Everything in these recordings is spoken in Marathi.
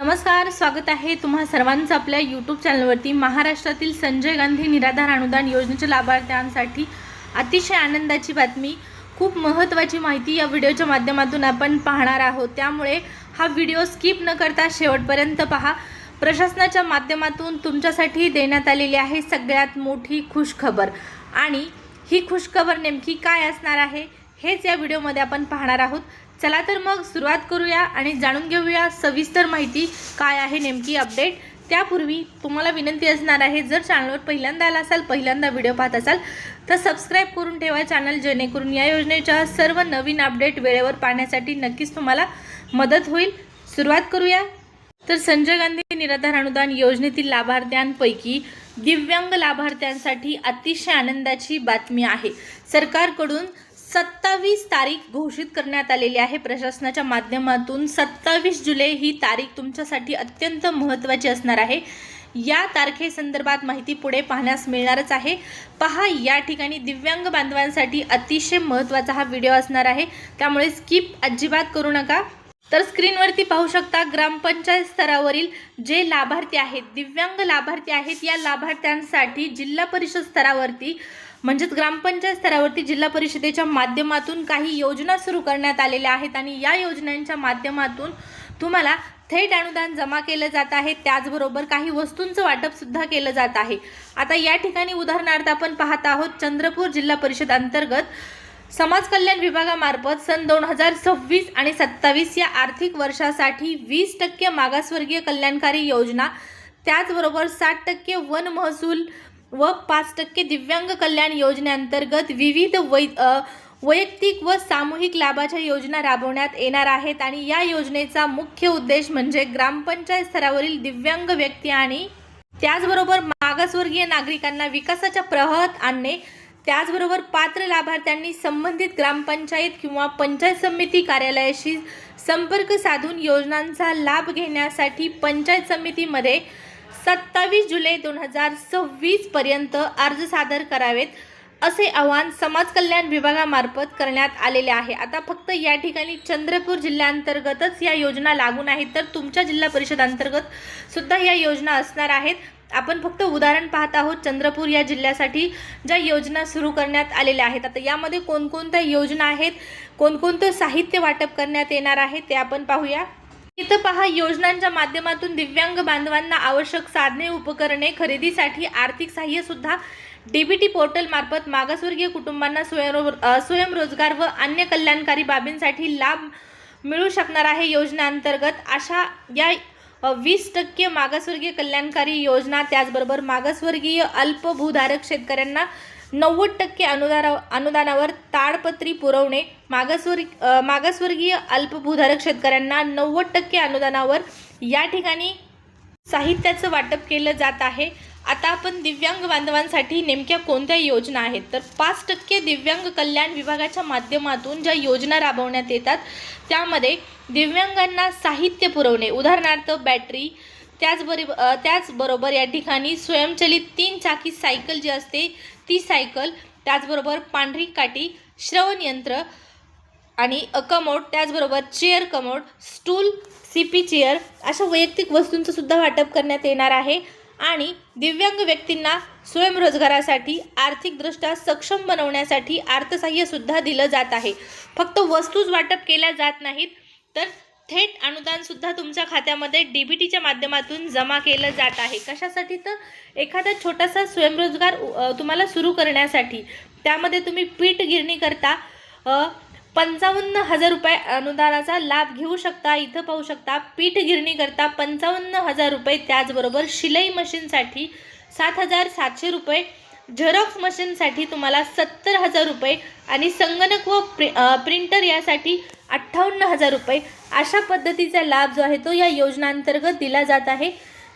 नमस्कार, स्वागत आहे तुम्हा सर्वांचं आपल्या यूट्यूब चॅनलवरती। महाराष्ट्रातील संजय गांधी निराधार अनुदान योजनेच्या लाभार्थ्यांसाठी अतिशय आनंदाची बातमी, खूप महत्त्वाची माहिती या व्हिडिओच्या माध्यमातून आपण पाहणार आहोत। त्यामुळे हा व्हिडिओ स्किप न करता शेवटपर्यंत पहा। प्रशासनाच्या माध्यमातून तुमच्यासाठी देण्यात आलेली आहे सगळ्यात मोठी खुशखबर, आणि ही खुशखबर नेमकी काय असणार आहे हेच या व्हिडिओमध्ये आपण पाहणार आहोत। चला तर मग सुरुवात करूया आणि जाणून घेऊया सविस्तर माहिती काय आहे नेमकी अपडेट। त्यापूर्वी तुम्हाला विनंती असणार आहे, जर चॅनलवर पहिल्यांदा आला असाल, पहिल्यांदा व्हिडिओ पाहत असाल तर सबस्क्राइब करून ठेवा चॅनल, जेणेकरून या योजनेच्या सर्व नवीन अपडेट वेळेवर पाहण्यासाठी नक्कीच तुम्हाला मदत होईल। सुरुवात करूया। तर संजय गांधी निराधार अनुदान योजनेतील लाभार्थ्यांपैकी दिव्यांग लाभार्थ्यांसाठी अतिशय आनंदाची बातमी आहे। सरकारकडून 27 तारीख घोषित करण्यात आलेली आहे प्रशासनाच्या माध्यमातून। 27 जुलै ही तारीख तुमच्यासाठी अत्यंत महत्त्वाची असणार आहे। या तारखेसंदर्भात माहिती पुढे पाहण्यास मिळणारच आहे। पहा, या ठिकाणी दिव्यांग बांधवांसाठी अतिशय महत्त्वाचा हा व्हिडिओ असणार आहे, त्यामुळे स्किप अजिबात करू नका। तर स्क्रीनवरती पाहू शकता, ग्रामपंचायत स्तरावरील जे लाभार्थी आहेत, दिव्यांग लाभार्थी आहेत, या लाभार्थ्यांसाठी जिल्हा परिषद स्तरावरती म्हणजेच ग्रामपंचायत स्तरावरती जिल्हा परिषदेच्या माध्यमातून काही योजना सुरू करण्यात आलेल्या आहेत, आणि या योजनांच्या माध्यमातून तुम्हाला थेट अनुदान जमा केलं जात आहे। त्याचबरोबर काही वस्तूंचं वाटप सुद्धा केलं जात आहे। आता या ठिकाणी उदाहरणार्थ आपण पाहत आहोत, चंद्रपूर जिल्हा परिषद अंतर्गत समाज कल्याण विभागामार्फत सन 2026 आणि 27 या आर्थिक वर्षासाठी 20% मागासवर्गीय कल्याणकारी योजना, त्याचबरोबर 60% वन महसूल व 5% दिव्यांग कल्याण योजनेअंतर्गत विविध वैयक्तिक व सामूहिक लाभाच्या योजना राबवण्यात येणार आहेत। आणि या योजनेचा मुख्य उद्देश म्हणजे ग्रामपंचायत स्तरावरील दिव्यांग व्यक्ती आणि त्याचबरोबर मागासवर्गीय नागरिकांना विकासाच्या प्रवाहात आणणे। त्याचबरोबर पात्र लाभार्थ्यांनी संबंधित ग्रामपंचायत किंवा पंचायत समिती कार्यालयाशी संपर्क साधून योजनांचा लाभ घेण्यासाठी पंचायत समितीमध्ये 27 जुलै 2026 पर्यंत अर्ज सादर करावेत, असे आवाहन समाज कल्याण विभागामार्फत करण्यात आलेले आहे। आता फक्त या ठिकाणी चंद्रपूर जिल्ह्याअंतर्गतच या योजना लागू नाहीत, तर तुमच्या जिल्हा परिषद अंतर्गत सुद्धा या योजना असणार आहेत। आपण फक्त उदाहरण पाहत आहोत चंद्रपूर या जिल्ह्यासाठी ज्या योजना सुरू करण्यात आलेल्या आहेत। आता यामध्ये कोणकोणत्या योजना आहेत, कोणकोणतं साहित्य वाटप करण्यात येणार आहे ते आपण पाहूया। इथं पहा, योजनांच्या माध्यमातून दिव्यांग बांधवांना आवश्यक साधने उपकरणे खरेदीसाठी आर्थिक सहाय्य सुद्धा डीबीटी पोर्टल मार्फत मागासवर्गीय कुटुंबांना स्वयंरोजगार व अन्य कल्याणकारी बाबींसाठी लाभ मिळू शकणार आहे। योजनेअंतर्गत अशा या 20% मागासवर्गीय कल्याणकारी योजना, त्याचबरोबर मागासवर्गीय अल्पभूधारक शेतकऱ्यांना 90% अनुदानावर ताडपत्री पुरवणे, मागासवर्गीय अल्पभूधारक शेतकऱ्यांना 90% अनुदानावर या ठिकाणी साहित्याचं वाटप केलं जात आहे। आता आपण दिव्यांग बांधवांसाठी नेमक्या कोणत्या योजना आहेत, तर 5% दिव्यांग कल्याण विभागाच्या माध्यमातून ज्या योजना राबवण्यात येतात त्यामध्ये दिव्यांगांना साहित्य पुरवणे, उदाहरणार्थ बॅटरी, त्याचबरोबर या ठिकाणी स्वयंचलित 3 चाकी सायकल जी असते ती सायकल, त्याचबरोबर पांढरी काठी, श्रवण यंत्र आणि कमोड, त्याचबरोबर chair commode, stool, CP chair अशा वैयक्तिक वस्तूंचं सुद्धा वाटप करण्यात येणार आहे। आणि दिव्यांग व्यक्तींना स्वयंरोजगारासाठी आर्थिकदृष्ट्या सक्षम बनवण्यासाठी अर्थसहाय्य सुद्धा दिलं जात आहे। फक्त वस्तूच वाटप केल्या जात नाहीत, तर थेट अनुदान सुद्धा तुमच्या खात्यामध्ये डीबीटीच्या माध्यमातून जमा केलं जात आहे। कशासाठी, तर एखादा छोटासा स्वयंरोजगार तुम्हाला सुरू करण्यासाठी। त्यामध्ये तुम्ही पीठ गिरणी करता 55,000 रुपये अनुदानाचा लाभ घेऊ शकता। इथं पाहू शकता, पीठ गिरणी करता 55,000 रुपये, त्याचबरोबर शिलाई मशीनसाठी 7,700 रुपये, झेरॉक्स मशीनसाठी तुम्हाला 70,000 रुपये आणि संगणक व प्रिंटर यासाठी 58,000 रुपये अशा पद्धतीचा लाभ जो आहे तो या योजनांतर्गत दिला जात आहे।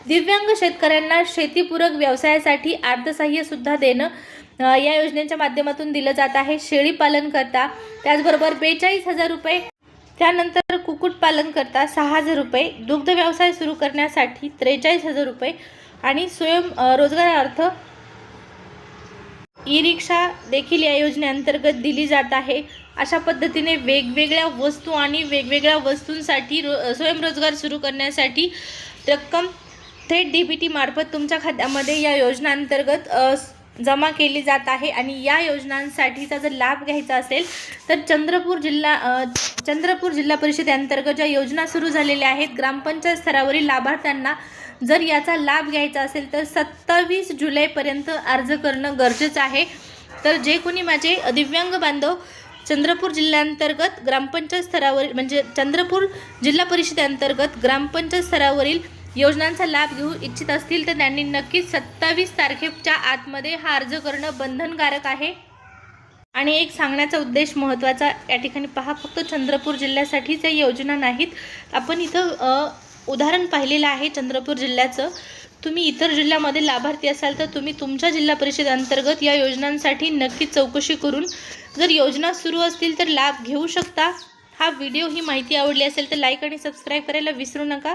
दिव्यांग शेतकऱ्यांना शेतीपूरक व्यवसायासाठी अर्थसहाय्य सुद्धा देणं या योजनेच्या माध्यमातून दिलं जात आहे। शेळी पालन करता त्याचबरोबर 42,000 रुपये, त्यानंतर कुक्कुटपालन करता 6,000 रुपये, दुग्ध व्यवसाय सुरू करण्यासाठी 43,000 रुपये आणि स्वयंरोजगारार्थ ई रिक्षा देखील या योजनेअंतर्गत दिली जात आहे। अशा पद्धतीने वेगवेगळ्या वस्तू आणि वेगवेगळ्या वस्तूंसाठी स्वयंरोजगार सुरू करण्यासाठी रक्कम थेट DBT मार्फत तुमच्या खात्यामध्ये या योजनांतर्गत जमा केली जात आहे। आणि या योजनांसाठीचा जर लाभ घ्यायचा असेल तर चंद्रपूर जिल्हा परिषदेअंतर्गत ज्या योजना सुरू झालेल्या आहेत ग्रामपंचायत स्तरावरील लाभार्थ्यांना जर याचा लाभ घ्यायचा असेल तर 27 जुलैपर्यंत अर्ज करणं गरजेचं आहे। तर जे कोणी माझे दिव्यांग बांधव चंद्रपूर जिल्ह्यांतर्गत ग्रामपंचायत स्तरावरील म्हणजे चंद्रपूर जिल्हा परिषदेअंतर्गत ग्रामपंचायत स्तरावरील योजनांचा लाभ घेऊ इच्छित असतील तर त्यांनी नक्कीच 27 तारखेच्या आतमध्ये हा अर्ज करणं बंधनकारक आहे। आणि एक सांगण्याचा उद्देश महत्त्वाचा या ठिकाणी पहा, फक्त चंद्रपूर जिल्ह्यासाठीच या योजना नाहीत। आपण इथं उदाहरण पाहिलेलं आहे चंद्रपूर जिल्ह्याचं। तुम्ही इतर जिल्ह्यामध्ये लाभार्थी असाल तर तुम्ही तुमच्या जिल्हा परिषद अंतर्गत या योजनांसाठी नक्कीच चौकशी करून जर योजना सुरू असतील तर लाभ घेऊ शकता। हा व्हिडिओ ही माहिती आवडली असेल तर लाईक आणि सबस्क्राईब करायला विसरू नका।